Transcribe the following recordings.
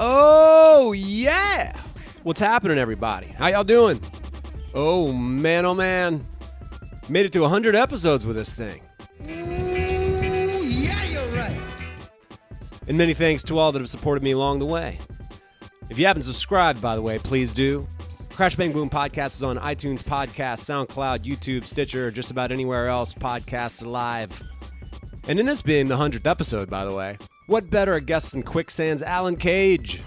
Oh, yeah. What's happening, everybody? How y'all doing? Oh, man. Made it to 100 episodes with this thing. Ooh, yeah, you're right. And many thanks to all that have supported me along the way. If you haven't subscribed, by the way, please do. Crash Bang Boom Podcast is on iTunes Podcast, SoundCloud, YouTube, Stitcher, or just about anywhere else podcasts are live. And in this being the 100th episode, by the way, what better a guest than Quicksand's Alan Cage?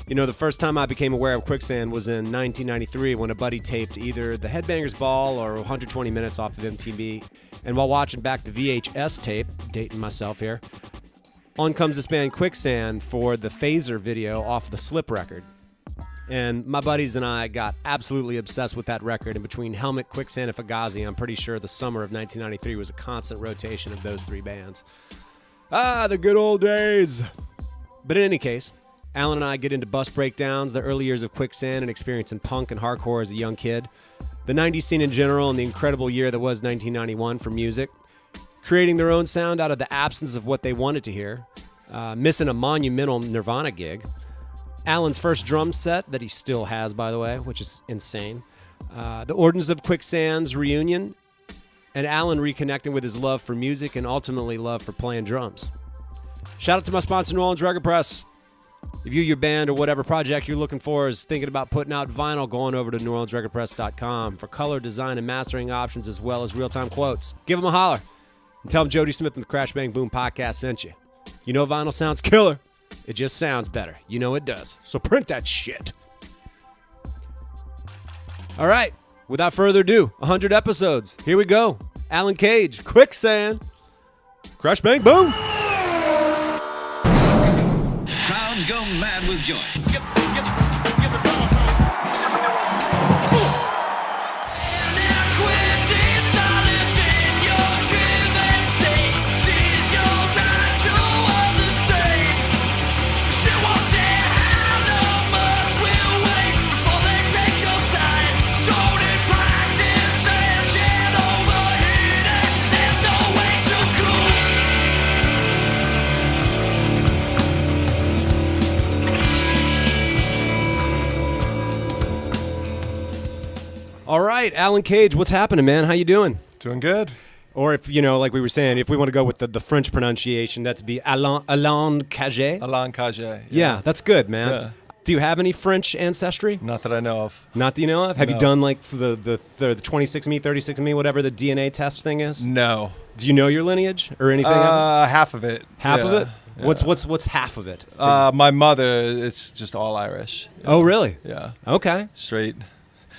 You know, the first time I became aware of Quicksand was in 1993 when a buddy taped either the Headbangers Ball or 120 Minutes off of MTV. And while watching back the VHS tape, dating myself here, on comes this band Quicksand for the Phaser video off the Slip record. And my buddies and I got absolutely obsessed with that record. And between Helmet, Quicksand, and Fugazi, I'm pretty sure the summer of 1993 was a constant rotation of those three bands. Ah, the good old days. But in any case, Alan and I get into bus breakdowns, the early years of Quicksand, and experiencing punk and hardcore as a young kid, the 90s scene in general, and the incredible year that was 1991 for music, creating their own sound out of the absence of what they wanted to hear, missing a monumental Nirvana gig, Alan's first drum set that he still has, by the way, which is insane, the origins of Quicksand's reunion, and Alan reconnecting with his love for music and ultimately love for playing drums. Shout out to my sponsor, New Orleans Record Press. If you, your band, or whatever project you're looking for is thinking about putting out vinyl, go on over to NewOrleansRecordPress.com for color, design, and mastering options as well as real-time quotes. Give them a holler and tell them Jody Smith and the Crash Bang Boom podcast sent you. You know vinyl sounds killer. It just sounds better. You know it does. So print that shit. All right. Without further ado, 100 episodes. Here we go. Alan Cage, Quicksand, Crash Bang Boom. Crowds go mad with joy. All right, Alan Cage, what's happening, man? How you doing? Doing good. Or if, like we were saying, if we want to go with the French pronunciation, that'd be Alan Cage. Alain Cage. Yeah, that's good, man. Yeah. Do you have any French ancestry? Not that I know of. Not that you know of? Have No. you done like the 26me, 36me, whatever the DNA test thing is? No. Do you know your lineage or anything? Half of it. Half of Yeah, it? yeah. What's half of it? My mother, it's just all Irish. Yeah. Oh, really? Yeah. Okay.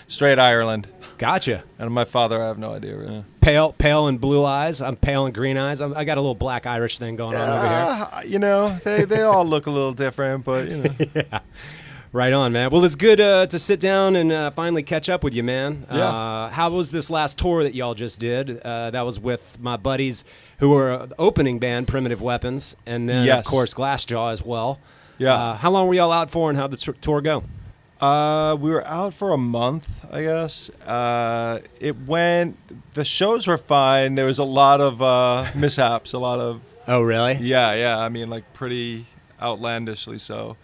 Straight Ireland. Gotcha. And my father, I have no idea. Really. Pale and blue eyes. I'm pale and green eyes. I got a little black Irish thing going on over here. You know, they all look a little different, but you know. Yeah. Right on, man. Well, it's good to sit down and finally catch up with you, man. Yeah. How was this last tour that y'all just did? That was with my buddies who were the opening band, Primitive Weapons, and then, Yes. of course, Glassjaw as well. Yeah. How long were y'all out for, and how'd the tour go? We were out for a month, I guess. The shows were fine. There was a lot of mishaps, a lot of... Oh, really? Yeah. I mean, like pretty outlandishly so.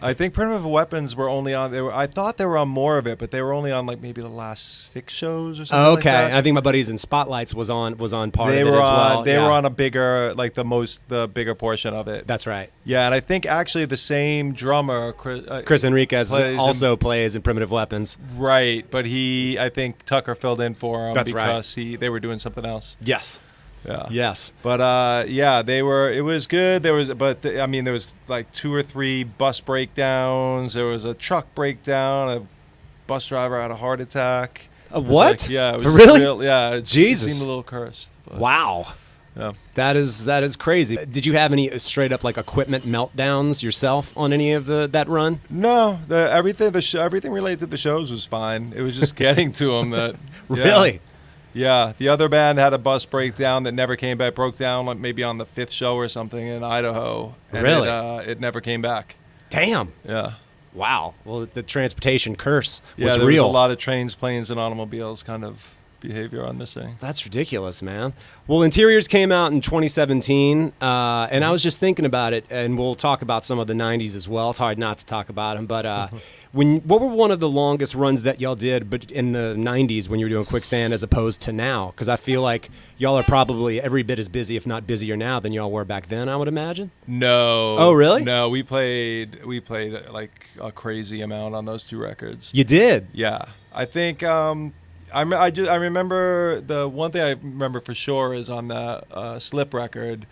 I think Primitive Weapons were only on. I thought they were on more of it, but they were only on like maybe the last 6 shows or something. Okay, like that. I think my buddies in Spotlights was on part They of it were as on. well. They Yeah. were on a bigger, like the bigger portion of it. That's right. Yeah, and I think actually the same drummer, Chris Enriquez plays in Primitive Weapons. Right, but I think Tucker filled in for him That's because they were doing something else. Yes. Yeah. Yes. But it was good. There was like 2 or 3 bus breakdowns. There was a truck breakdown. A bus driver had a heart attack. A what? Like, yeah. It was Really? It Jesus. seemed a little cursed. But, Wow. Yeah. That is crazy. Did you have any straight up like equipment meltdowns yourself on any of that run? No, everything related to the shows was fine. It was just getting to them that. Yeah. Really? Yeah, the other band had a bus breakdown that never came back. Broke down like maybe on the 5th show or something in Idaho. And Really? It never came back. Damn. Yeah. Wow. Well, the transportation curse was there real. was a lot of trains, planes, and automobiles kind of behavior on this thing. That's ridiculous, man. Well, Interiors came out in 2017, and I was just thinking about it, and we'll talk about some of the 90s as well. It's hard not to talk about them, but what were one of the longest runs that y'all did but in the 90s when you were doing Quicksand as opposed to now? Because I feel like y'all are probably every bit as busy, if not busier now, than y'all were back then, I would imagine. No. Oh, really? No, we played like a crazy amount on those 2 records. You did? Yeah. I think I remember the one thing I remember for sure is on the Slip record,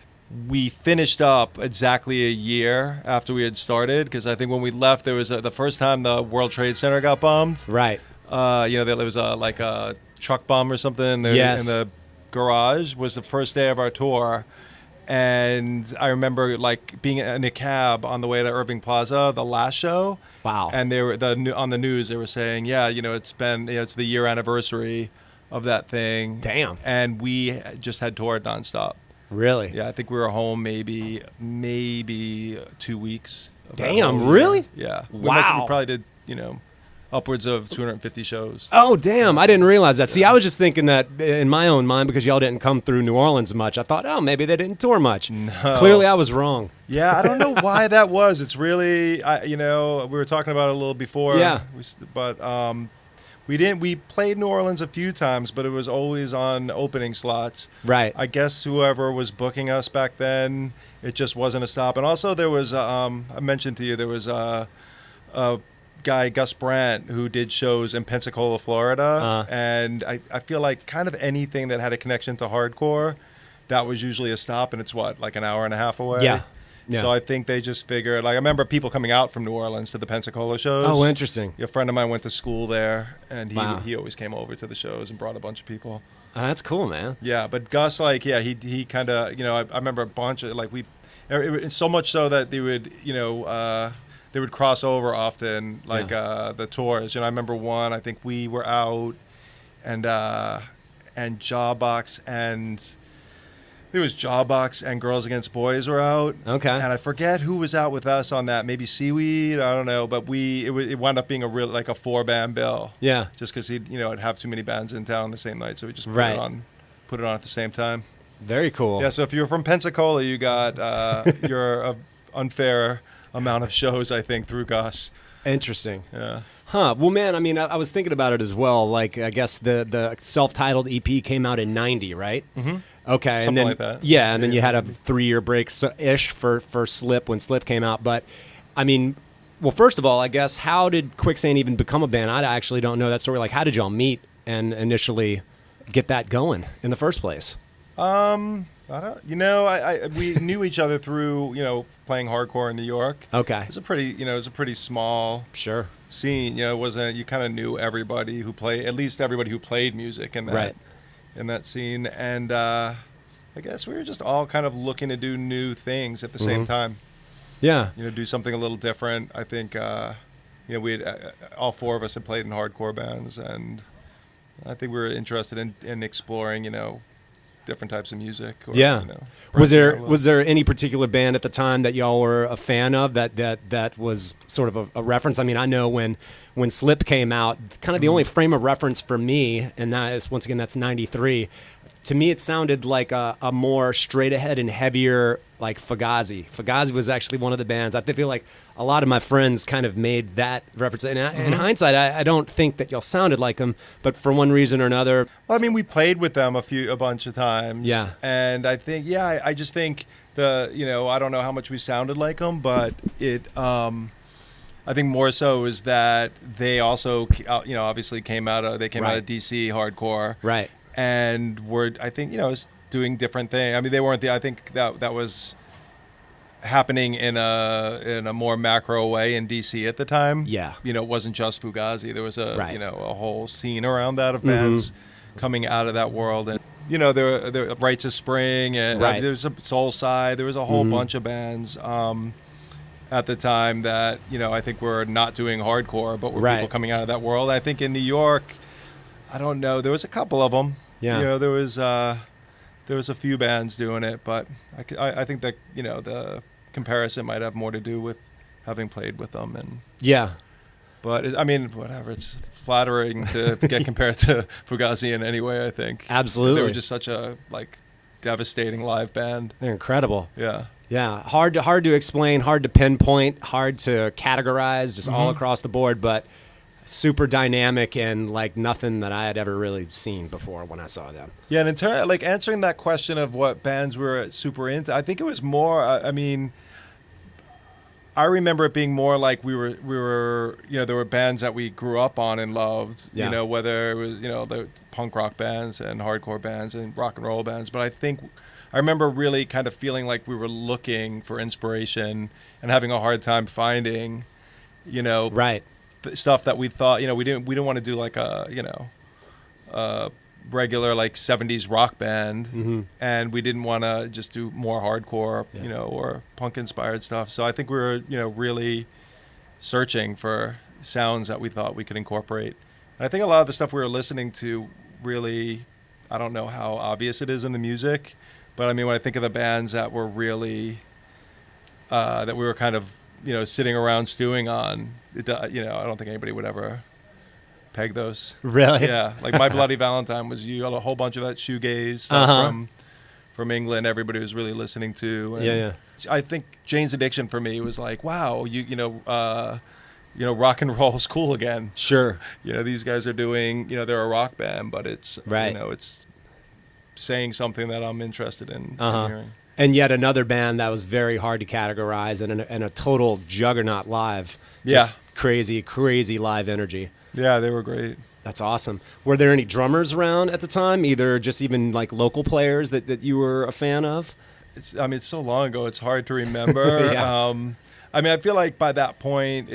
we finished up exactly a year after we had started, because I think when we left, there was the first time the World Trade Center got bombed. Right. There was like a truck bomb or something in the garage. Was the first day of our tour. And I remember like being in a cab on the way to Irving Plaza, the last show. Wow. And they were on the news. They were saying, it's been it's the year anniversary of that thing. Damn. And we just had toured nonstop. Really? Yeah, I think we were home maybe 2 weeks. Damn, really? Yeah. Wow. We probably did upwards of 250 shows. Oh, damn. I didn't realize that. See, I was just thinking that in my own mind, because y'all didn't come through New Orleans much, I thought, oh, maybe they didn't tour much. No. Clearly, I was wrong. Yeah, I don't know why that was. It's really, we were talking about it a little before. Yeah. We played New Orleans a few times, but it was always on opening slots. Right. I guess whoever was booking us back then, it just wasn't a stop. And also there was, I mentioned to you, there was a guy, Gus Brandt, who did shows in Pensacola, Florida. And I feel like kind of anything that had a connection to hardcore, that was usually a stop. And it's like an hour and a half away. Yeah. So I think they just figured, I remember people coming out from New Orleans to the Pensacola shows. Oh, interesting. A friend of mine went to school there, and Wow. he always came over to the shows and brought a bunch of people. Oh, that's cool, man. Yeah, but Gus, he kind of, I remember a bunch of, so much so that they would, they would cross over often, the tours. I remember one, I think we were out, and Jawbox and... It was Jawbox and Girls Against Boys were out. Okay. And I forget who was out with us on that. Maybe Seaweed. I don't know. But it wound up being a 4-band bill. Yeah. Just because he'd have too many bands in town the same night, so we just put it on at the same time. Very cool. Yeah. So if you're from Pensacola, you got your unfair amount of shows, I think, through Gus. Interesting. Yeah. Huh. Well, man, I mean, I was thinking about it as well. Like, I guess the self-titled EP came out in 90, right? Mm-hmm. Okay. Something and then, like that. Yeah, and then you had a 3-year break-ish for Slip when Slip came out. But, I mean, well, first of all, I guess, how did Quicksand even become a band? I actually don't know that story. Like, how did y'all meet and initially get that going in the first place? I don't. We knew each other through playing hardcore in New York. Okay. It's a pretty small Sure. scene. It wasn't. You kind of knew everybody who played, at least everybody who played music in that Right. in that scene. And I guess we were just all kind of looking to do new things at the same time. Yeah. Do something a little different. I think we had all 4 of us had played in hardcore bands, and I think we were interested in exploring different types of music. Or, Yeah. Was there any particular band at the time that y'all were a fan of that was sort of a reference? I mean, I know when Slip came out, kind of the only frame of reference for me, and that is, once again, that's 93. To me, it sounded like a more straight ahead and heavier, like Fugazi. Fugazi was actually one of the bands. I feel like a lot of my friends kind of made that reference. And in hindsight, I don't think that y'all sounded like them, but for one reason or another. Well, I mean, we played with them a bunch of times. Yeah. And I think, I just think I don't know how much we sounded like them, but I think more so is that they also, obviously came out of DC hardcore. Right. And were, I think, doing different things. I mean, they weren't I think that was happening in a more macro way in DC at the time. Yeah. It wasn't just Fugazi. There was a whole scene around that of Mm-hmm. bands coming out of that world. And, there were Rites of Spring, and there was a Soul Side. There was a whole bunch of bands at the time that, I think were not doing hardcore, but were people coming out of that world. I think in New York, I don't know, there was a couple of them. Yeah. There was a few bands doing it, but I think that the comparison might have more to do with having played with them. And Yeah. But I mean, whatever. It's flattering to get compared to Fugazi in any way. I think Absolutely. they were just such a devastating live band. They're incredible. Yeah. Yeah, hard to explain, hard to pinpoint, hard to categorize, just all across the board, but super dynamic and like nothing that I had ever really seen before when I saw them. Yeah, and in turn, answering that question of what bands we're super into, I think it was more. I mean, I remember it being more like we were there were bands that we grew up on and loved. Yeah. Whether it was the punk rock bands and hardcore bands and rock and roll bands, but I remember really kind of feeling like we were looking for inspiration and having a hard time finding, Right. Stuff that we thought, we didn't want to do like a regular 70s rock band, and we didn't want to just do more hardcore, or punk inspired stuff. So I think we were, really searching for sounds that we thought we could incorporate. And I think a lot of the stuff we were listening to really, I don't know how obvious it is in the music, but I mean, when I think of the bands that were really, that we were kind of, sitting around stewing on, I don't think anybody would ever peg those. Really? Yeah. Like My Bloody Valentine was a whole bunch of that shoegaze stuff from England. Everybody was really listening to. And Yeah. I think Jane's Addiction for me was like, wow, rock and roll is cool again. Sure. These guys are doing, they're a rock band, but it's, Right. it's saying something that I'm interested in hearing. And yet another band that was very hard to categorize and a total juggernaut live. Yeah. Just crazy, crazy live energy. Yeah, they were great. That's awesome. Were there any drummers around at the time, either just even like local players that you were a fan of? It's so long ago, it's hard to remember. Yeah. I mean, I feel like by that point,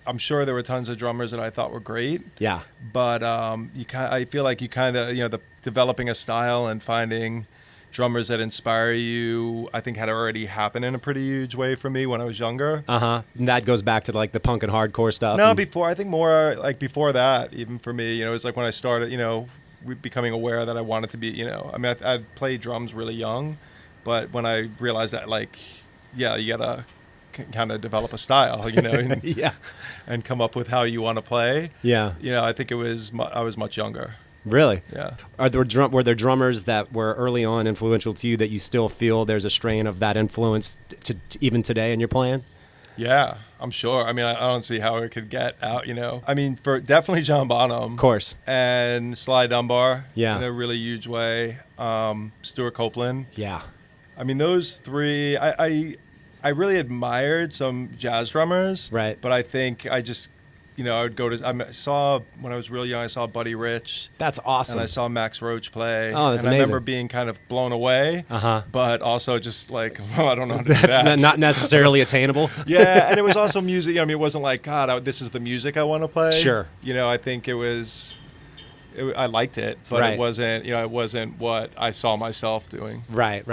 I'm sure there were tons of drummers that I thought were great. Yeah. But I feel like you kind of, developing a style and finding drummers that inspire you, I think had already happened in a pretty huge way for me when I was younger. And that goes back to like the punk and hardcore stuff. No, I think more like before that, even for me, it was like when I started, becoming aware that I wanted to be, I mean, I'd played drums really young, but when I realized that, you gotta kind of develop a style, and, Yeah. and come up with how you want to play. Yeah. I think I was much younger. Really? Yeah. Were there drummers that were early on influential to you that you still feel there's a strain of that influence to even today in your playing? Yeah, I'm sure. I mean, I don't see how it could get out, I mean, for definitely John Bonham. Of course. And Sly Dunbar. Yeah. In a really huge way. Stuart Copeland. Yeah. I mean, those three, I really admired some jazz drummers. Right. But I think I just, I would go to, when I was real young, I saw Buddy Rich. That's awesome. And I saw Max Roach play. Oh, that's and amazing. I remember being kind of blown away. But also just like, I don't know how to do that. That's not necessarily attainable. Yeah, and it was also music. I mean, it wasn't like, God, this is the music I want to play. Sure. I think I liked it, but Right. it wasn't what I saw myself doing. Right.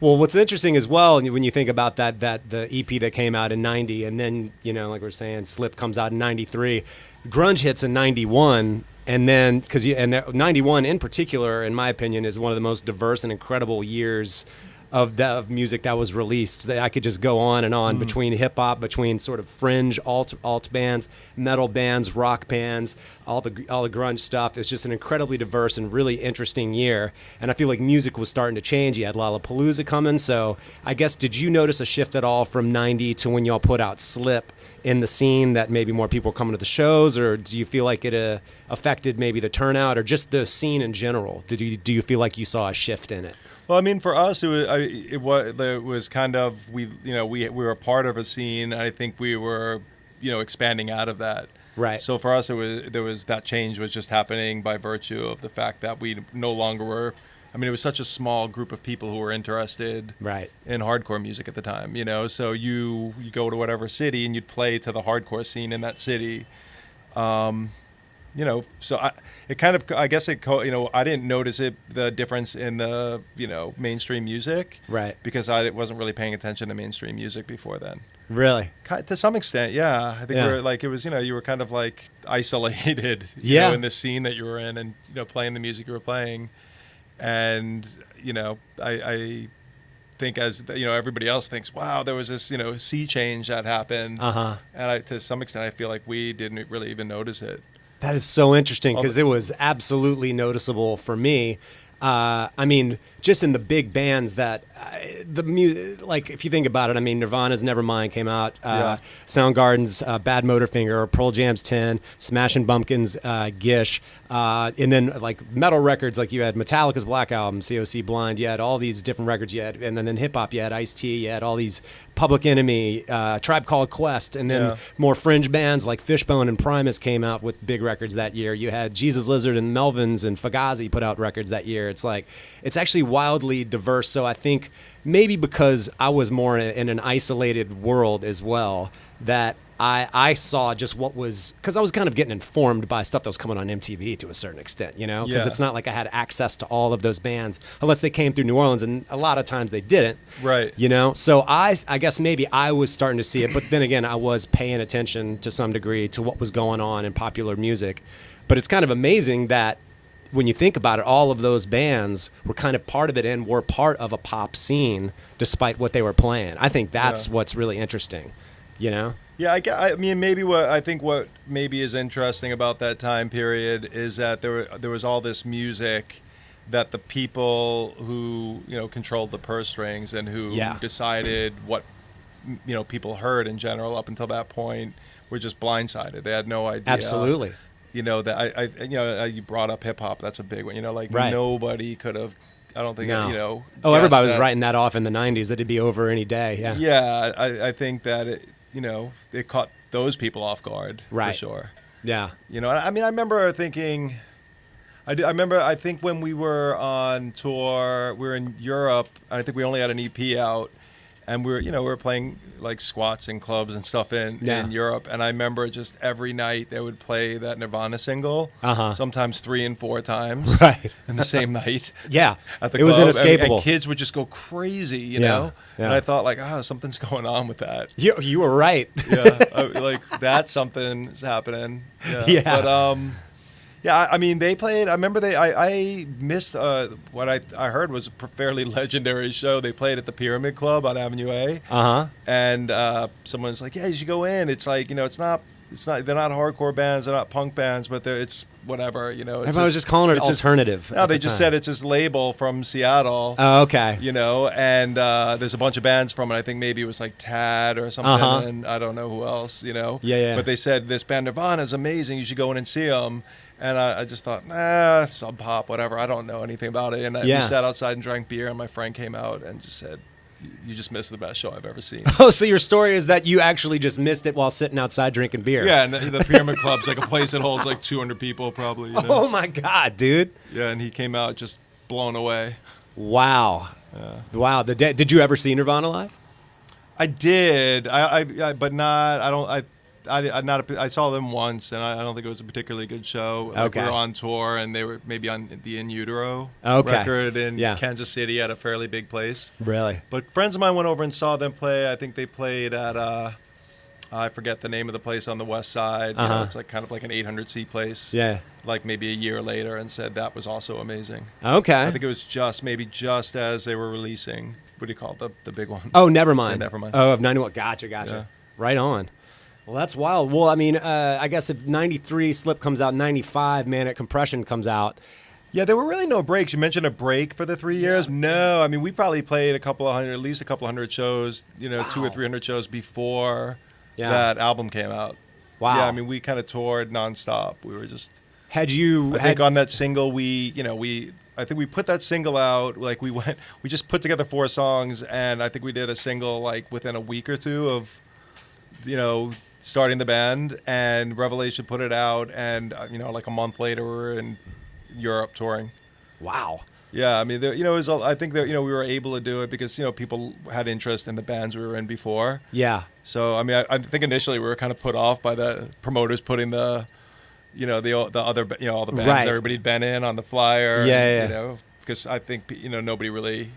Well, what's interesting as well, when you think about that the EP that came out in 90, and then, like we're saying, Slip comes out in 93, grunge hits in 91, and then, 91 in particular, in my opinion, is one of the most diverse and incredible years of music that was released. That I could just go on and on between hip hop, between sort of fringe alt bands, metal bands, rock bands, all the grunge stuff. It's just an incredibly diverse and really interesting year. And I feel like music was starting to change. You had Lollapalooza coming, so I guess, did you notice a shift at all from 90 to when y'all put out Slip in the scene, that maybe more people were coming to the shows, or do you feel like it affected maybe the turnout or just the scene in general? Do you feel like you saw a shift in it? Well, I mean, for us, it was kind of, we were a part of a scene. I think we were, expanding out of that. Right. So for us, there was that change was just happening by virtue of the fact that we no longer were. I mean, it was such a small group of people who were interested in hardcore music at the time. So you go to whatever city and you'd play to the hardcore scene in that city. So I guess I didn't notice the difference in the, mainstream music. Right. Because I wasn't really paying attention to mainstream music before then. Really? To some extent, yeah. I think it was, you were kind of like isolated, in this scene that you were in and, playing the music you were playing. And, I think as everybody else thinks, wow, there was this sea change that happened, and to some extent I feel like we didn't really even notice it. That is so interesting because it was absolutely noticeable for me. I mean, just in the big bands that like if you think about it, I mean, Nirvana's Nevermind came out, Soundgarden's Bad Motorfinger, Pearl Jam's 10, Smashing Pumpkins' Gish, and then like metal records, like you had Metallica's Black Album, COC Blind, you had all these different records, you had, and then hip hop, you had Ice-T, you had all these Public Enemy, Tribe Called Quest, and then more fringe bands like Fishbone and Primus came out with big records that year. You had Jesus Lizard and Melvins and Fugazi put out records that year. It's like, it's actually wildly diverse. So I think maybe because I was more in an isolated world as well, that I saw just what was, because I was kind of getting informed by stuff that was coming on MTV to a certain extent, because it's not like I had access to all of those bands unless they came through New Orleans, and a lot of times they didn't. Right. So I guess maybe I was starting to see it, but then again, I was paying attention to some degree to what was going on in popular music. But it's kind of amazing that when you think about it, all of those bands were kind of part of it and were part of a pop scene despite what they were playing. I think that's what's really interesting, Yeah, I mean, maybe what maybe is interesting about that time period is that there was all this music that the people who controlled the purse strings and who decided what people heard in general up until that point were just blindsided. They had no idea. Absolutely. That you brought up hip hop. That's a big one. Nobody could have. I don't think. No. Everybody was writing that off in the '90s that it'd be over any day. Yeah. Yeah, I think that it caught those people off guard for sure. Yeah. I mean, I remember thinking. I think when we were on tour, we were in Europe. I think we only had an EP out. And we were playing like squats and clubs and stuff in Europe. And I remember just every night they would play that Nirvana single, sometimes 3 and 4 times in the same night. Yeah, at the it club. was inescapable. And kids would just go crazy, you know? Yeah. And I thought like, something's going on with that. You were right. Like that something's happening. Yeah. But yeah, I mean, they played. I remember I missed what I heard was a fairly legendary show. They played at the Pyramid Club on Avenue A. And someone's like, "Yeah, you should go in." It's like it's not. They're not hardcore bands. They're not punk bands, but it's whatever. Everyone was just calling it alternative. No, they just said it's this label from Seattle. Oh, okay. And there's a bunch of bands from it. I think maybe it was like Tad or something, and I don't know who else. Yeah. But they said this band Nirvana is amazing. You should go in and see them. And I just thought, Sub Pop, whatever. I don't know anything about it. And we sat outside and drank beer, and my friend came out and just said, "You just missed the best show I've ever seen." Oh, so your story is that you actually just missed it while sitting outside drinking beer. Yeah, and the Pyramid Club's like a place that holds like 200 people probably. Oh, my God, dude. Yeah, and he came out just blown away. Wow. Wow. Did you ever see Nirvana live? I did. But not. I saw them once, and I don't think it was a particularly good show. Like, we were on tour, and they were maybe on the In Utero record in Kansas City at a fairly big place. Really? But friends of mine went over and saw them play. I think they played at I forget the name of the place on the west side. It's like kind of like an 800-seat place. Yeah. Like maybe a year later, and said that was also amazing. Okay. I think it was just as they were releasing. What do you call it? The big one? Oh, Nevermind. Yeah, Nevermind. Oh, of 91. Gotcha. Yeah. Right on. Well, that's wild. Well, I mean, I guess if 93 Slip comes out, 95 Manic Compression comes out. Yeah, there were really no breaks. You mentioned a break for the 3 years. Yeah. No, I mean, we probably played at least a couple hundred shows, 200 or 300 shows before that album came out. Wow. Yeah, I mean, we kind of toured nonstop. We were just... I think on that single, I think we put that single out, like we just put together 4 songs, and I think we did a single like within a week or two of, starting the band, and Revelation put it out, and like a month later we're in Europe touring. Wow. Yeah, I mean, I think that we were able to do it because people had interest in the bands we were in before. Yeah. So I mean, I think initially we were kind of put off by the promoters putting the other all the bands everybody'd been in on the flyer. Yeah. Because I think nobody really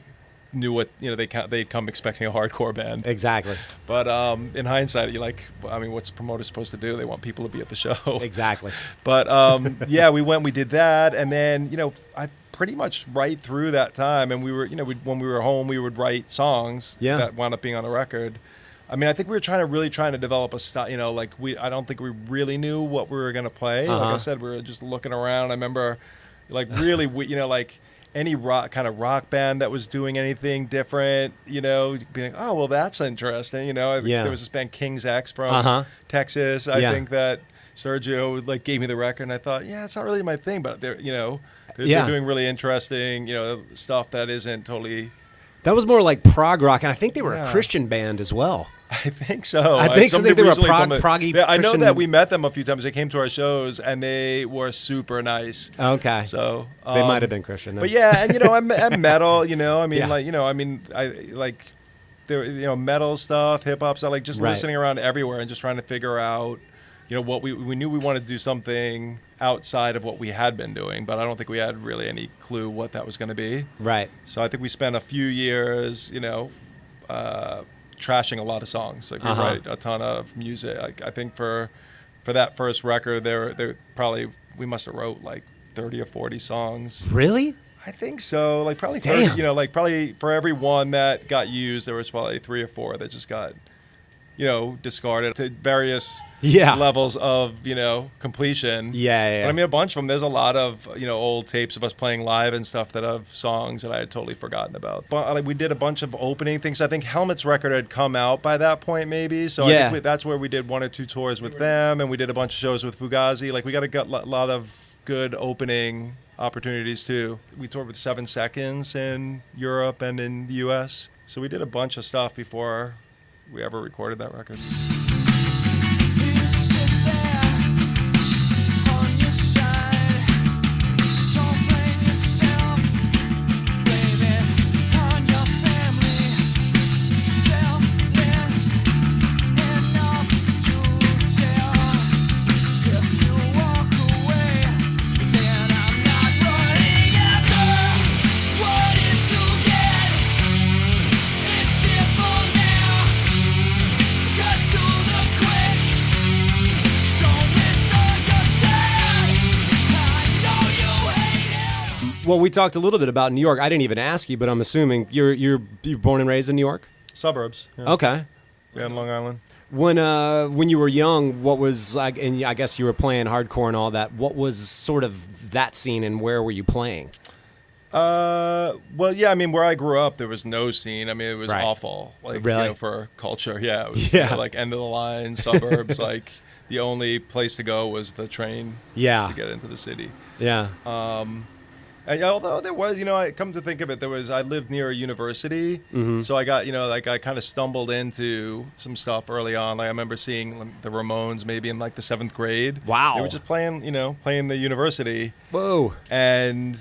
knew what they'd come expecting a hardcore band. Exactly. But in hindsight, what's the promoter supposed to do? They want people to be at the show. Exactly. But we did that, and then pretty much right through that time. And we were, when we were home, we would write songs that wound up being on the record. I mean, I think we were really trying to develop a style, I don't think we really knew what we were going to play. Like I said, we were just looking around. I remember really, any rock band that was doing anything different, being like, oh, well, that's interesting. There was this band King's X from Texas. I think that Sergio gave me the record, and I thought, yeah, it's not really my thing, but they're doing really interesting, stuff that isn't totally. That was more like prog rock, and I think they were a Christian band as well. I think so. I think they were a proggy. Yeah, I know that we met them a few times. They came to our shows, and they were super nice. Okay. So they might have been Christian then. But yeah, and I'm metal. There, metal stuff, hip hop stuff, just listening around everywhere and just trying to figure out, what we knew we wanted to do something outside of what we had been doing, but I don't think we had really any clue what that was going to be. Right. So I think we spent a few years, trashing a lot of songs. We write a ton of music. I think for that first record, we must have wrote 30 or 40 songs. Really? I think so. Probably 30, probably for every one that got used, there was probably 3 or 4 that just got, discarded to various levels of, completion. Yeah. But I mean, a bunch of them, there's a lot of, old tapes of us playing live and stuff that have songs that I had totally forgotten about. But we did a bunch of opening things. I think Helmet's record had come out by that point, maybe. So I think that's where we did 1 or 2 tours with them, and we did a bunch of shows with Fugazi. We got a lot of good opening opportunities too. We toured with 7 Seconds in Europe and in the US. So we did a bunch of stuff before we ever recorded that record. Well, we talked a little bit about New York. I didn't even ask you, but I'm assuming you're born and raised in New York? Suburbs. Yeah. Okay. Yeah, in Long Island. When you were young, what was and I guess you were playing hardcore and all that. What was sort of that scene, and where were you playing? Well, yeah. I mean, where I grew up, there was no scene. I mean, it was awful. Really? For culture. Yeah. It was end of the line suburbs. The only place to go was the train. Yeah. To get into the city. Yeah. And although there was, I come to think of it, I lived near a university, so I got, I kind of stumbled into some stuff early on. I remember seeing the Ramones maybe in the 7th grade. Wow. They were just playing the university. Whoa. And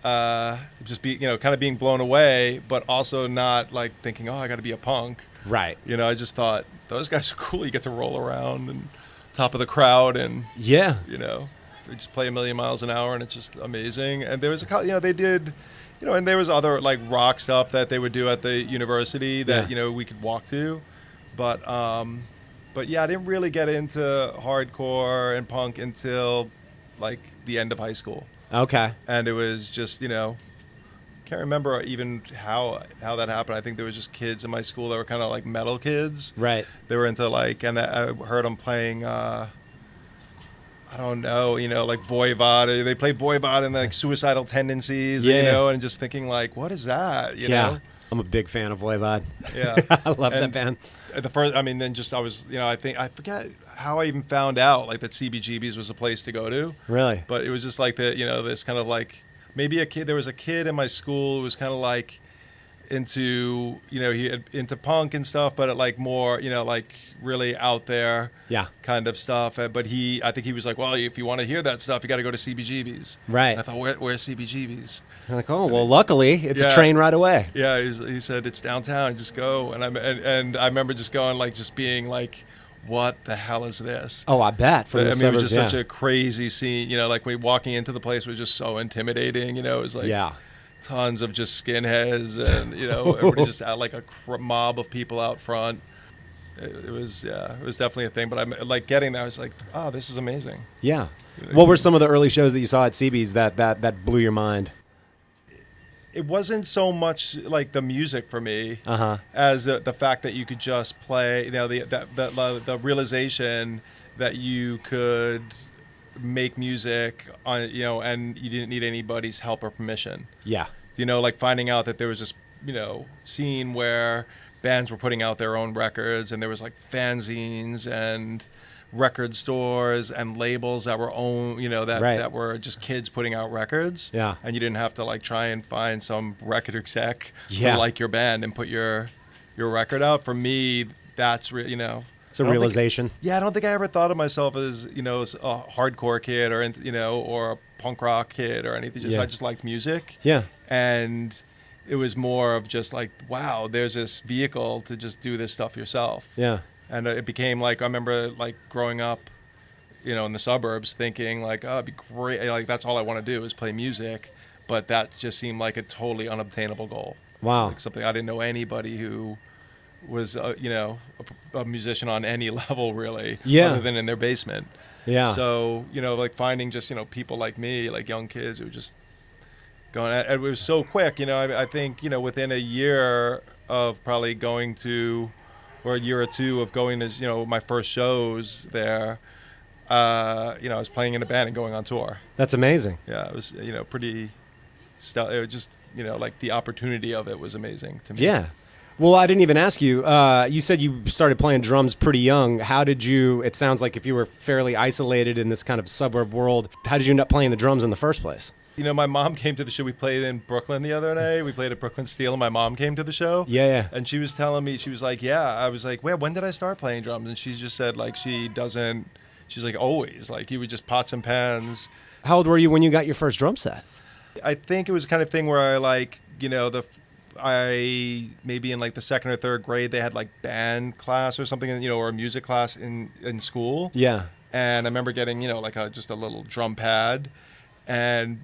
just kind of being blown away, but also not thinking, oh, I got to be a punk. Right. I just thought those guys are cool. You get to roll around and top of the crowd and they just play a million miles an hour, and it's just amazing. And there was they did, and there was other rock stuff that they would do at the university that we could walk to, but yeah, I didn't really get into hardcore and punk until the end of high school. Okay. And it was just can't remember even how that happened. I think there was just kids in my school that were kind of metal kids. Right. They were into and I heard them playing. I don't know, Voivod. They play Voivod and Suicidal Tendencies, and just thinking what is that? You know? I'm a big fan of Voivod. Yeah. I love that band. The first, then just I was, I forget how I even found out that CBGB's was a place to go to. Really? But it was just this kind of maybe a kid. There was a kid in my school who was kind of into he had into punk and stuff, but more really out there kind of stuff. But I think he was well, if you want to hear that stuff, you got to go to CBGB's. Right. And I thought, where's CBGB's? I'm oh well, luckily it's a train right away. Yeah. He said it's downtown, just go. And I remember just going just being what the hell is this? Oh, I bet. It was just such a crazy scene. Walking into the place was just so intimidating. It was tons of just skinheads and everybody just had a mob of people out front. It was definitely a thing. But I'm getting there. I was oh, this is amazing. Yeah. What were some of the early shows that you saw at CB's that blew your mind? it wasn't so much like the music for me Uh-huh. as the fact that you could just play, the realization that you could make music on, and you didn't need anybody's help or permission. Yeah. Like finding out that there was this, scene where bands were putting out their own records, and there was like fanzines and record stores and labels that were that were just kids putting out records. Yeah. And you didn't have to like try and find some record exec Yeah. to like your band and put your record out. For me, that's It's a realization. I don't think I ever thought of myself as, as a hardcore kid or, or a punk rock kid or anything. I just liked music. Yeah. And it was more of just like, wow, there's this vehicle to just do this stuff yourself. Yeah. And it became like, I remember like growing up, in the suburbs thinking like, oh, it'd be great. Like, that's all I want to do is play music. But that just seemed like a totally unobtainable goal. Wow. Like something I didn't know anybody who was, a musician on any level really, other than in their basement. Yeah. So, like finding just, people like me, like young kids who were just going at it. It was so quick, I think, within a year of probably going to, or a year or two of going to, my first shows there, I was playing in a band and going on tour. That's amazing. Yeah, it was, pretty, it was just, like the opportunity of it was amazing to me. Yeah. Well, I didn't even ask you. You said you started playing drums pretty young. How did you, it sounds like if you were fairly isolated in this kind of suburb world, how did you end up playing the drums in the first place? My mom came to the show. We played in Brooklyn the other day. We played at Brooklyn Steel, and my mom came to the show. Yeah. And she was telling me, she was like, yeah. I was like, well, when did I start playing drums? And she just said, like, she's like, always. Like, you would just pots and pans. How old were you when you got your first drum set? I think it was the kind of thing where I, like, I maybe in, like, the second or third grade, they had, like, band class or something, or a music class in school. Yeah. And I remember getting, like, just a little drum pad and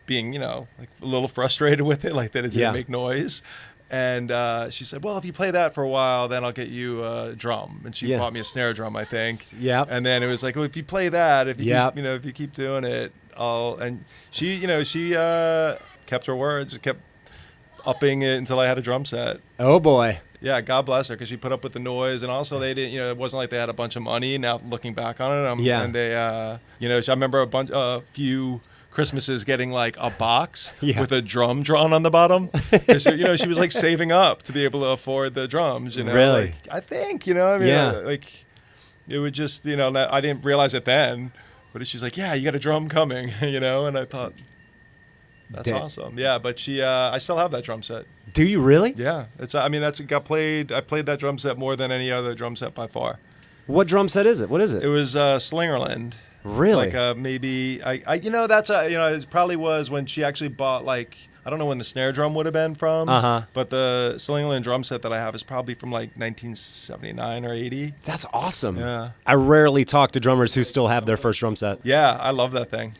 being, like a little frustrated with it, like that it didn't make noise. And she said, well, if you play that for a while, then I'll get you a drum. And she bought me a snare drum, I think. Yeah. And then it was like, well, if you play that, if you keep, if you keep doing it, and she, she kept her words, kept upping it until I had a drum set. Oh boy. Yeah, God bless her, because she put up with the noise, and also they didn't, it wasn't like they had a bunch of money. Now looking back on it, and they, I remember a few Christmases getting like a box with a drum drawn on the bottom. She was like saving up to be able to afford the drums. Really? Like, I think, like it would just, I didn't realize it then, but she's like, yeah, you got a drum coming, and I thought, that's awesome. Yeah, but I still have that drum set. Do you really? Yeah, I played that drum set more than any other drum set by far. What drum set is it? What is it? It was Slingerland. Really? Like maybe it probably was when she actually bought, like, I don't know when the snare drum would have been from. But the Slingerland drum set that I have is probably from like 1979 or 80. That's awesome. Yeah. I rarely talk to drummers who still have their first drum set. Yeah, I love that thing.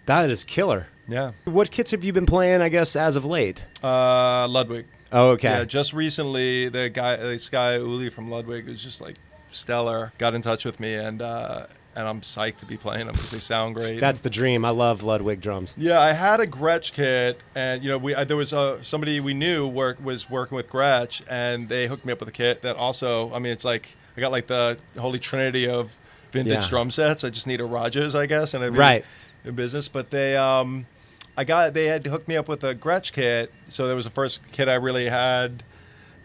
That is killer. Yeah. What kits have you been playing, I guess, as of late? Ludwig. Oh, okay. Yeah, just recently, this guy Uli from Ludwig was just like stellar. Got in touch with me, and I'm psyched to be playing them because they sound great. That's the dream. I love Ludwig drums. Yeah, I had a Gretsch kit, and there was somebody we knew was working with Gretsch, and they hooked me up with a kit that also, it's like I got like the holy trinity of vintage drum sets. I just need a Rogers, I guess, and I'd be in business. But they had hooked me up with a Gretsch kit, so that was the first kit I really had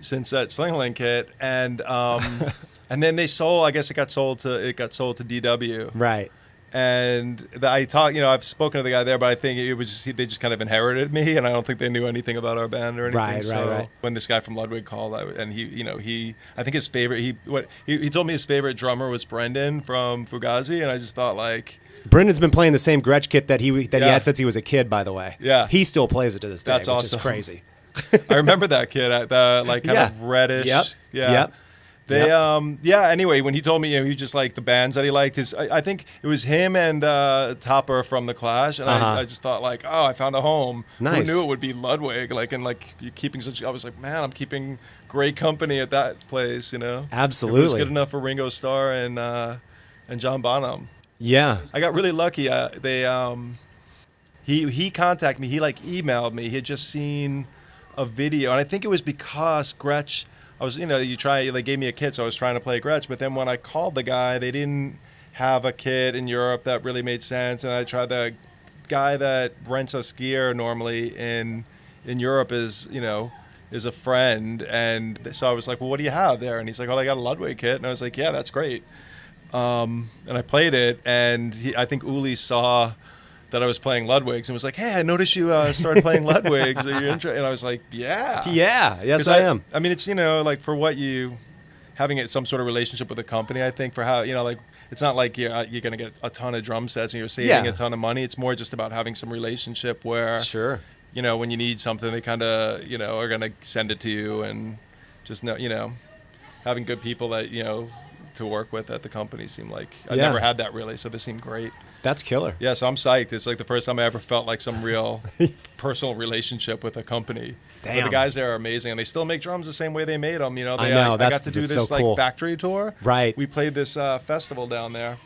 since that Slingerland kit, and and then they sold. I guess it got sold to DW. Right. And I've spoken to the guy there, but I think it was just, they just kind of inherited me, and I don't think they knew anything about our band or anything. Right. When this guy from Ludwig called, and I think his favorite, he told me his favorite drummer was Brendan from Fugazi, and I just thought like. Brendan's been playing the same Gretsch kit that he had since he was a kid, by the way. Yeah. He still plays it to this day, That's which awesome. is crazy. I remember that kid, the like kind of reddish. Yep. Yeah. Yep. They anyway, when he told me he just liked the bands that he liked, I think it was him and Topper from the Clash, and I just thought like, oh, I found a home. Nice. Who knew it would be Ludwig? Like, and like you're keeping such. I was like, man, I'm keeping great company at that place. Absolutely. It was good enough for Ringo Starr and John Bonham. Yeah. I got really lucky. he contacted me. He like emailed me. He had just seen a video, and I think it was because Gretsch. I was, they gave me a kit, so I was trying to play Gretsch. But then when I called the guy, they didn't have a kit in Europe that really made sense. And I tried the guy that rents us gear normally in Europe is a friend. And so I was like, well, what do you have there? And he's like, oh, I got a Ludwig kit. And I was like, yeah, that's great. And I played it, and I think Uli saw that I was playing Ludwigs and was like, hey, I noticed you started playing Ludwigs. Are you interested? And I was like, yeah. Yeah, yes, I am. I mean, it's, like for what having some sort of relationship with a company, I think for how, like, it's not like you're going to get a ton of drum sets and you're saving a ton of money. It's more just about having some relationship where, sure, when you need something, they kind of, are going to send it to you, and just, having good people that, to work with at the company seemed like, I never had that really, so this seemed great. That's killer. Yeah, so I'm psyched. It's like the first time I ever felt like some real personal relationship with a company. Damn. But the guys there are amazing, and they still make drums the same way they made them. I know. I got to do this so cool. factory tour. Right. We played this festival down there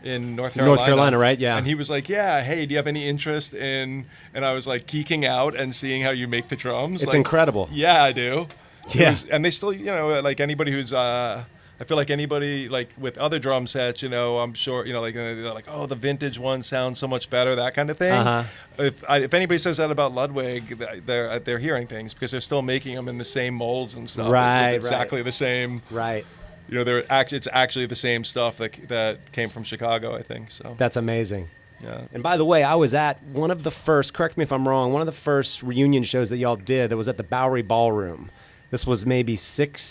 in North Carolina. North Carolina, right? Yeah. And he was like, yeah, hey, do you have any interest in, and I was like geeking out and seeing how you make the drums. It's like, incredible. Yeah, I do. Yeah. And they still, like anybody who's, I feel like anybody like with other drum sets, I'm sure, like they're like, oh, the vintage one sounds so much better, that kind of thing. Uh-huh. If anybody says that about Ludwig, they're hearing things, because they're still making them in the same molds and stuff. Right. With exactly the same. Right. It's actually the same stuff that came from Chicago, I think. So that's amazing. Yeah. And by the way, I was at one of the first, correct me if I'm wrong, one of the first reunion shows that y'all did that was at the Bowery Ballroom. This was maybe 7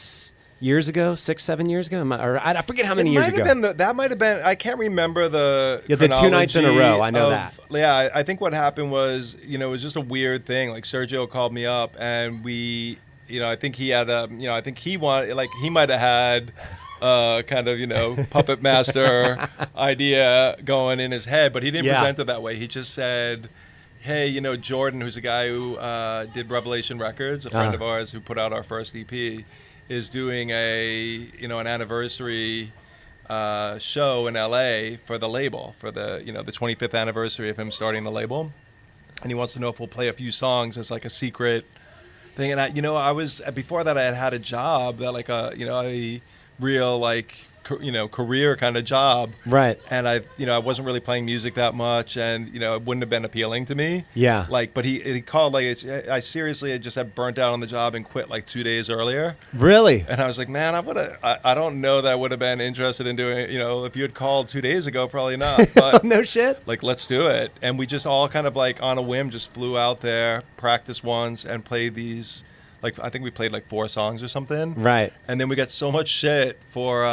years ago. I forget how many years ago. That might have been. I can't remember the. Yeah, the 2 nights in a row. I know that. Yeah, I think what happened was, it was just a weird thing. Like Sergio called me up, and we, I think he had I think he wanted, like, he might have had kind of, puppet master idea going in his head, but he didn't present it that way. He just said, hey, Jordan, who's a guy who did Revelation Records, a friend of ours who put out our first EP, is doing an anniversary show in LA for the label, for the 25th anniversary of him starting the label, and he wants to know if we'll play a few songs as like a secret thing. And I was, before that, I had a job that like a real like career kind of job. Right. And I wasn't really playing music that much, and it wouldn't have been appealing to me. Yeah. Like, but he called, like, I seriously had just had burnt out on the job and quit like 2 days earlier. Really? And I was like, man, I don't know that I would have been interested in doing it. If you had called 2 days ago, probably not. But no shit. Like, let's do it. And we just all kind of like on a whim just flew out there, practiced once, and played these. Like, I think we played like 4 songs or something. Right. And then we got so much shit for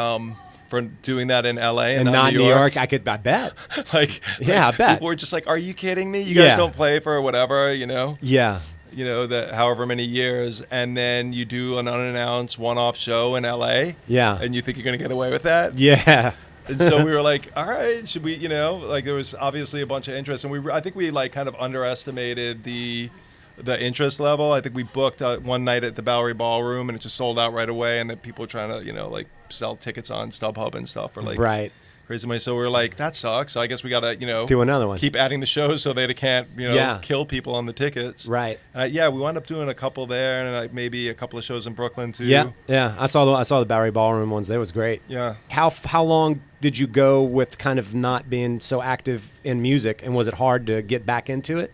doing that in LA and not New York. I bet. like, yeah, I bet. People were just like, are you kidding me? You guys don't play for whatever, Yeah. That however many years, and then you do an unannounced one-off show in LA. Yeah. And you think you're going to get away with that? Yeah. And so we were like, all right, should we, like there was obviously a bunch of interest, and I think we like kind of underestimated the interest level. I think we booked one night at the Bowery Ballroom, and it just sold out right away, and then people were trying to, like sell tickets on StubHub and stuff for like crazy money. So we were like, that sucks. So I guess we got to, do another one. Keep adding the shows so they can't, kill people on the tickets. Right. And we wound up doing a couple there, and like maybe a couple of shows in Brooklyn too. Yeah. Yeah. I saw the Bowery Ballroom ones. That was great. Yeah. How long did you go with kind of not being so active in music, and was it hard to get back into it?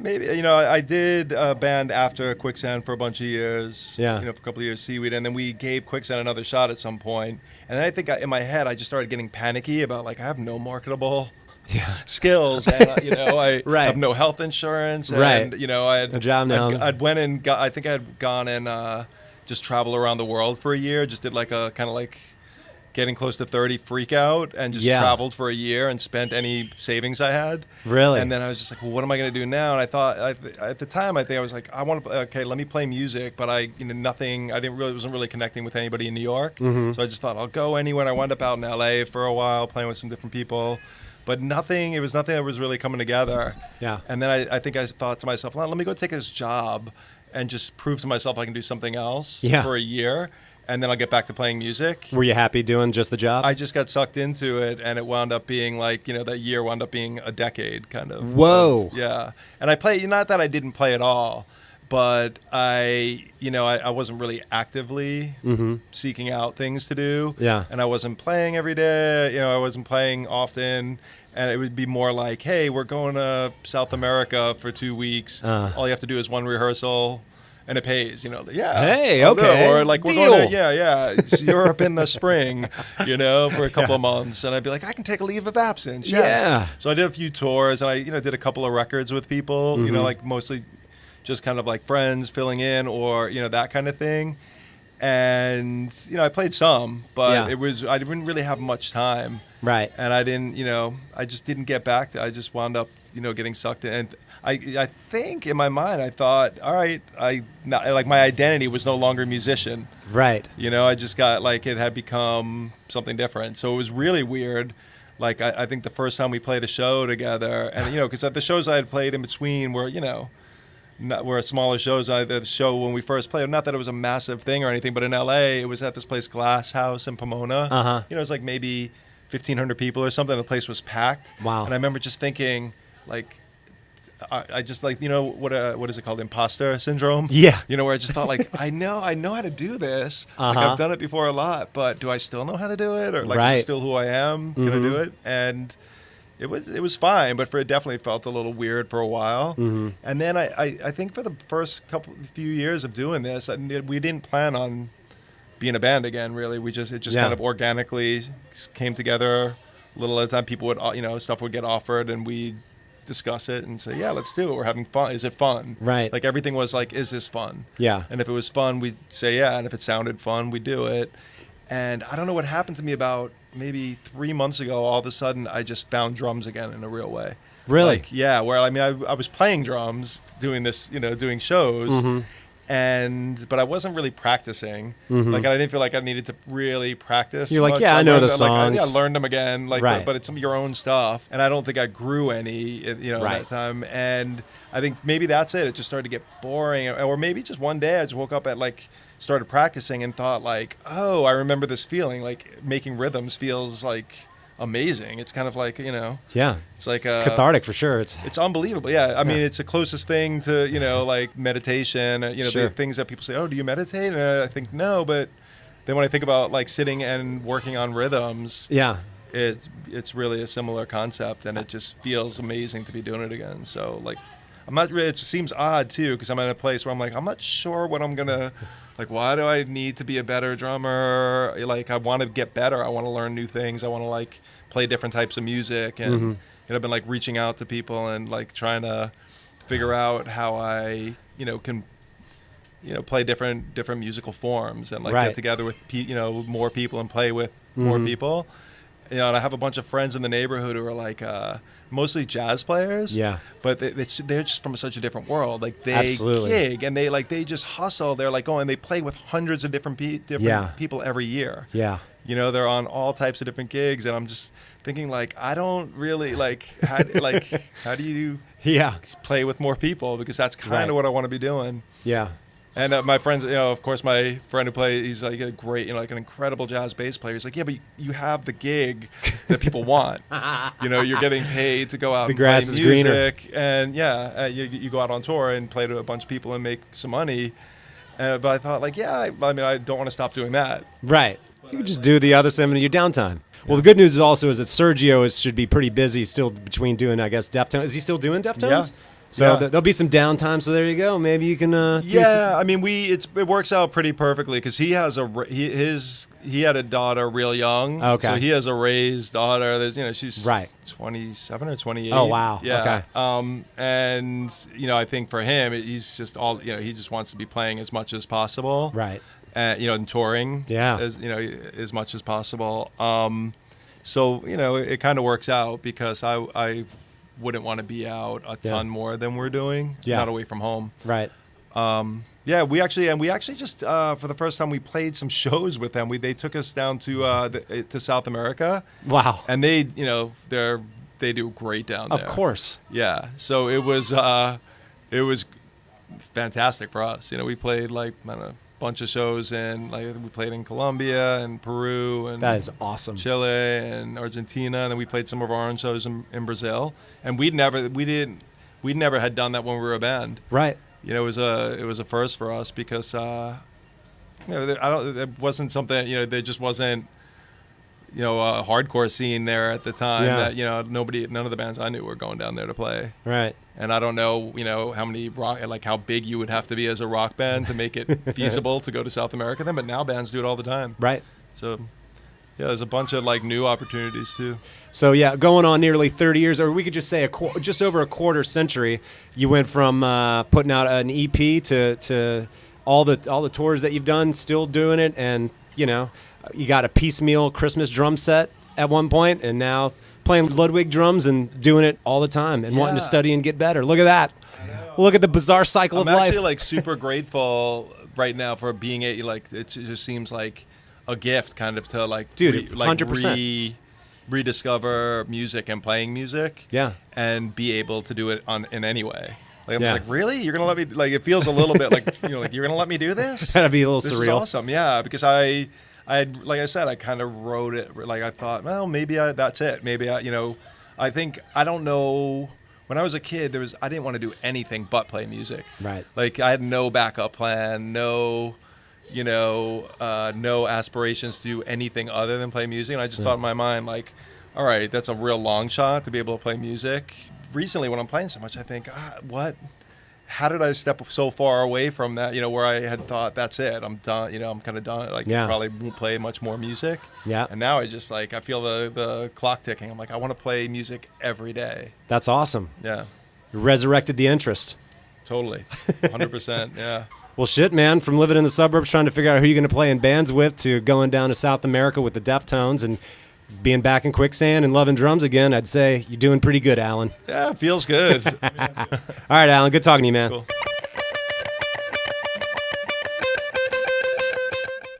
Maybe, I did a band after Quicksand for a bunch of years. Yeah. For a couple of years, Seaweed, and then we gave Quicksand another shot at some point. And then I think in my head, I just started getting panicky about like, I have no marketable skills, and I have no health insurance, and I had no job now. I'd went and I think I had gone and just traveled around the world for a year. Just did like a kind of like getting close to 30 freak out, and just traveled for a year and spent any savings I had. Really? And then I was just like, well, what am I going to do now? And I thought at the time, I think I was like, I want to, okay, let me play music, but wasn't really connecting with anybody in New York. Mm-hmm. So I just thought I'll go anywhere. And I wound up out in LA for a while playing with some different people, but it was nothing that was really coming together. Yeah. And then I think I thought to myself, let me go take this job and just prove to myself I can do something else for a year. and then I'll get back to playing music. Were you happy doing just the job? I just got sucked into it, and it wound up being like, that year wound up being a decade, kind of. Whoa. Yeah. And I play, not that I didn't play at all, but I wasn't really actively seeking out things to do. Yeah. And I wasn't playing every day. I wasn't playing often. And it would be more like, hey, we're going to South America for 2 weeks. All you have to do is one rehearsal. And it pays, yeah. Hey, I'll do it. okay. Or like we're Deal. going to, it's Europe in the spring, for a couple of months. And I'd be like, I can take a leave of absence. Yes. Yeah. So I did a few tours, and I, did a couple of records with people, like mostly just kind of like friends filling in or, that kind of thing. And, I played some, but I didn't really have much time. Right. And I didn't, I just didn't get back to, I just wound up, getting sucked in. And I think in my mind, I thought, all right, my identity was no longer a musician. Right. I just got it had become something different. So it was really weird. Like, I think the first time we played a show together, and, because the shows I had played in between were, were smaller shows. The show when we first played, not that it was a massive thing or anything, but in LA, it was at this place, Glass House in Pomona. It was like maybe 1,500 people or something. The place was packed. Wow. And I remember just thinking, I just what is it called? Imposter syndrome? Yeah. Where I just thought I know how to do this. I've done it before a lot, but do I still know how to do it? Or is it still who I am? Can I do it? And it was fine, but it definitely felt a little weird for a while. And then I think for the first few years of doing this, we didn't plan on being a band again, really. It just kind of organically came together a little at a time. People would, stuff would get offered, and we'd discuss it and say, yeah, let's do it. We're having fun. Is it fun? Right. Like everything was like, is this fun? Yeah. And if it was fun, we'd say yeah. And if it sounded fun, we'd do it. And I don't know what happened to me about maybe 3 months ago. All of a sudden, I just found drums again in a real way. Really? Where I was playing drums, doing this, doing shows. But I wasn't really practicing. I didn't feel like I needed to really practice. You're like, much. yeah, I know the songs. I learned them again. Right. But it's your own stuff. And I don't think I grew any, at that time. And I think maybe that's it. It just started to get boring. Or maybe just one day I just woke up at started practicing and thought oh, I remember this feeling. Making rhythms feels amazing. It's kind of yeah, it's like it's cathartic for sure. It's unbelievable. Yeah, I mean, it's the closest thing to meditation. Sure. The things that people say, oh, do you meditate? And I think no, but then when I think about sitting and working on rhythms, yeah, it's really a similar concept, and it just feels amazing to be doing it again. So I'm not really. It seems odd too, because I'm in a place where I'm not sure what I'm gonna. Why do I need to be a better drummer? I want to get better. I want to learn new things. I want to play different types of music. And I've been reaching out to people and trying to figure out how I, can, play different musical forms and get together with, more people and play with more people. And I have a bunch of friends in the neighborhood who are mostly jazz players. Yeah. But they're just from such a different world. They Absolutely. Gig and they just hustle. They're and they play with hundreds of different people every year. Yeah. They're on all types of different gigs, and I'm just thinking I don't really how do you play with more people, because that's kind of what I want to be doing. Yeah. And my friends, of course, my friend who plays, he's a great, an incredible jazz bass player. He's yeah, but you have the gig that people want. You're getting paid to go out and play music. The grass is greener. And you go out on tour and play to a bunch of people and make some money. But I thought, I don't want to stop doing that. Right. You can just do the other stuff in your downtime. Well, the good news is also is that Sergio should be pretty busy still between doing, I guess, Deftones. Is he still doing Deftones? Yeah. So there'll be some downtime. So there you go. Maybe you can. I mean, it works out pretty perfectly, because he has he had a daughter real young. Okay. So he has a raised daughter. There's she's 27 or 28. Oh wow. Yeah. Okay. And I think for him, he's just he just wants to be playing as much as possible. Right. And touring. Yeah. As much as possible. So it kind of works out, because I wouldn't want to be out a ton more than we're doing. Not away from home. Right. We actually just for the first time we played some shows with them. They took us down to South America. Wow. And they do great down there. Of course. Yeah. So it was fantastic for us. We played bunch of shows in, like, we played in Colombia and Peru and That is awesome. Chile and Argentina, and then we played some of our own shows in Brazil. And we never had done that when we were a band. Right. You know, it was a first for us because you know, it wasn't something, you know, there just wasn't, you know, a hardcore scene there at the time. Yeah. That, you know, none of the bands I knew were going down there to play. Right. And I don't know, you know, how many rock, like how big you would have to be as a rock band to make it feasible to go to South America then, but now bands do it all the time. Right. So, yeah, there's a bunch of like new opportunities too. So yeah, going on nearly 30 years, or we could just say just over a quarter century. You went from putting out an EP to all the tours that you've done, still doing it, and you know, you got a piecemeal Christmas drum set at one point, and now playing Ludwig drums and doing it all the time, and wanting to study and get better. Look at that! Look at the bizarre cycle of life. I'm actually like super grateful right now for being it just seems like a gift, kind of, to like 100%. Rediscover music and playing music. Yeah. And be able to do it in any way. Like, I'm just like, really? You're gonna let me? Like, it feels a little bit like, you know, like, you're gonna let me do this? That'd be a little this surreal. Is awesome, yeah. Because I like I said, I kind of wrote it. Like, I thought, well, maybe that's it. Maybe you know, I think, I don't know. When I was a kid, I didn't want to do anything but play music. Right. Like, I had no backup plan, no aspirations to do anything other than play music. And I just thought in my mind, like, all right, that's a real long shot to be able to play music. Recently, when I'm playing so much, I think, what? How did I step so far away from that, you know, where I had thought, that's it, I'm done, you know, I'm kind of done, like, probably won't play much more music. Yeah. And now I just, like, I feel the clock ticking. I'm like, I want to play music every day. That's awesome. Yeah. You resurrected the interest. Totally. 100%, yeah. Well, shit, man, from living in the suburbs trying to figure out who you're going to play in bands with to going down to South America with the Deftones and being back in Quicksand and loving drums again, I'd say you're doing pretty good, Alan. Yeah, it feels good. All right, Alan, good talking to you, man. Cool.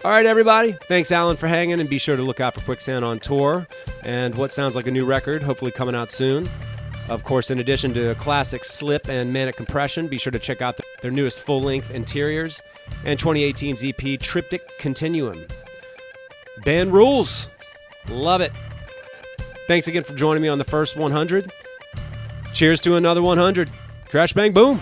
All right, everybody. Thanks, Alan, for hanging, and be sure to look out for Quicksand on tour and what sounds like a new record, hopefully coming out soon. Of course, in addition to classic Slip and Manic Compression, be sure to check out their newest full-length Interiors and 2018's EP, Triptych Continuum. Band rules. Love it. Thanks again for joining me on the first 100. Cheers to another 100. Crash, bang, boom.